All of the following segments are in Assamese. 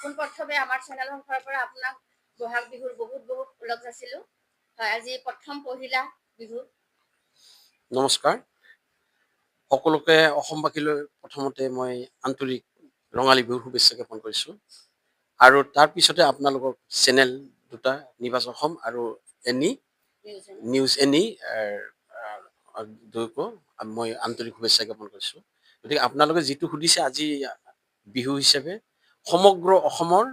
পোনপ্ৰথমে আমাৰ চেনেলৰ ফালৰ পৰা আপোনাক বহাগ বিহুৰ বহুত বহুত ওলগ যাচিলোঁ। হয়, আজি প্ৰথম পহিলা বিহু। নমস্কাৰ সকলোকে অসমবাসীলৈ প্ৰথমতে মই আন্তৰিক ৰঙালী বিহুৰ শুভেচ্ছা জ্ঞাপন কৰিছোঁ আৰু তাৰ পিছতে আপোনালোকৰ চেনেল দুটা নিবাজ অসম আৰু এনি নিউজ এনি দুয়োকো মই আন্তৰিক শুভেচ্ছা জ্ঞাপন কৰিছোঁ। গতিকে আপোনালোকে যিটো সুধিছে আজি বিহু হিচাপে সমগ্ৰ অসমৰ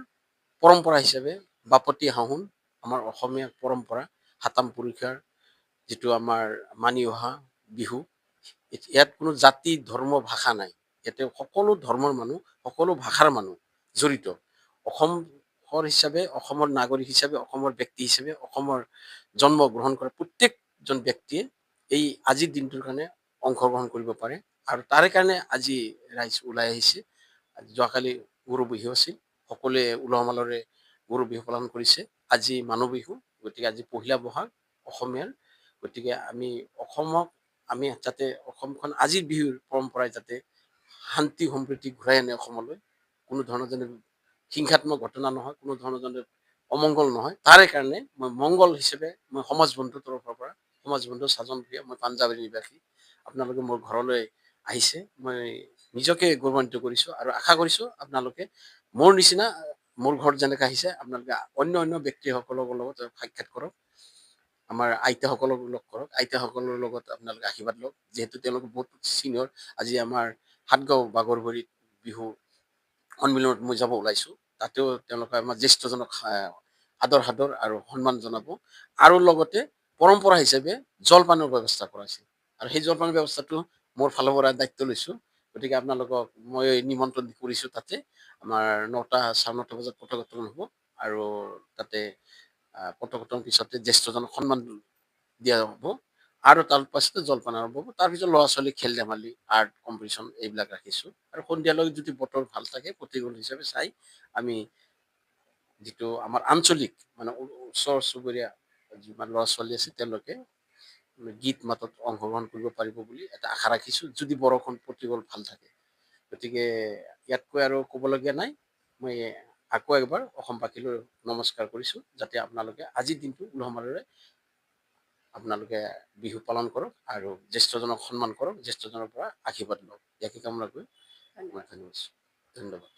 পৰম্পৰা হিচাপে বাপতি সাহোন আমাৰ অসমীয়া পৰম্পৰা সাতাম পুৰুষীয়াৰ যিটো আমাৰ মানি অহা বিহু, ইয়াত কোনো জাতি ধৰ্ম ভাষা নাই। ইয়াতে সকলো ধৰ্মৰ মানুহ সকলো ভাষাৰ মানুহ জড়িত। অসমৰ হিচাপে অসমৰ নাগৰিক হিচাপে অসমৰ ব্যক্তি হিচাপে অসমৰ জন্ম গ্ৰহণ কৰা প্ৰত্যেকজন ব্যক্তিয়ে এই আজিৰ দিনটোৰ কাৰণে অংশগ্ৰহণ কৰিব পাৰে আৰু তাৰে কাৰণে আজি ৰাইজ ওলাই আহিছে। যোৱাকালি গৰু বিহু আছিল, সকলোৱে উলহ মালহেৰে গৰু বিহু পালন কৰিছে। আজি মানুহ বিহু, গতিকে আজি পহিলা বহাগ অসমীয়াৰ। গতিকে আমি যাতে অসমখন আজিৰ বিহুৰ পৰম্পৰাই যাতে শান্তি সম্প্ৰীতি ঘূৰাই আনে অসমলৈ, কোনো ধৰণৰ যেনে হিংসাত্মক ঘটনা নহয়, কোনো ধৰণৰ যেনে অমংগল নহয়, তাৰে কাৰণে মই মংগল হিচাপে মই সমাজ বন্ধুৰ তৰফৰ পৰা সমাজ বন্ধু সাজন প্ৰিয়া, মই পাঞ্জাৱী নিবাসী, আপোনালোকে মোৰ ঘৰলৈ আহিছে, মই নিজকে গৌৰৱান্বিত কৰিছোঁ আৰু আশা কৰিছোঁ আপোনালোকে মোৰ নিচিনা মোৰ ঘৰত যেনেকৈ আহিছে আপোনালোকে অন্য ব্যক্তিসকলৰ লগত সাক্ষাৎ কৰক, আমাৰ আইতাসকলক লগ কৰক, আইতাসকলৰ লগত আপোনালোকে আশীৰ্বাদ লওক, যিহেতু তেওঁলোকে বহুত চিনিয়ৰ। আজি আমাৰ সাতগাঁও বাগৰবৰিত বিহু সন্মিলনত মই যাব ওলাইছোঁ, তাতেও তেওঁলোকে আমাৰ জ্যেষ্ঠজনক আদৰ আৰু সন্মান জনাব আৰু লগতে পৰম্পৰা হিচাপে জলপানৰ ব্যৱস্থা কৰাইছে আৰু সেই জলপানৰ ব্যৱস্থাটো মোৰ ফালৰ পৰা দায়িত্ব লৈছোঁ। গতিকে আপোনালোকক মই নিমন্ত্ৰণ কৰিছোঁ। তাতে আমাৰ 9টা, 9:30 বজাত পতাকা হ'ব আৰু তাতে পতাকা পিছতে জ্যেষ্ঠজনক সন্মান দিয়া হ'ব আৰু তাৰ পাছতে জলপান আৰম্ভ হ'ব। তাৰপিছত ল'ৰা ছোৱালী খেল ধেমালি আৰ্ট কম্পিটিশ্যন এইবিলাক ৰাখিছোঁ আৰু সন্ধিয়ালৈ যদি বতৰ ভাল থাকে প্ৰতিগল হিচাপে চাই আমি যিটো আমাৰ আঞ্চলিক মানে ওচৰ চুবুৰীয়া যিমান ল'ৰা ছোৱালী আছে তেওঁলোকে গীত মাতত অংশগ্ৰহণ কৰিব পাৰিব বুলি এটা আশা ৰাখিছোঁ, যদি বৰষুণ প্ৰতিকূল ভাল থাকে। গতিকে ইয়াতকৈ আৰু ক'বলগীয়া নাই। মই আকৌ একবাৰ অসমবাসীলৈ নমস্কাৰ কৰিছোঁ, যাতে আপোনালোকে আজিৰ দিনটো উলহ মালহেৰে আপোনালোকে বিহু পালন কৰক আৰু জ্যেষ্ঠজনক সন্মান কৰক, জ্যেষ্ঠজনৰ পৰা আশীৰ্বাদ লওক। ইয়াকে কামনা কৰি মই ধন্যবাদ।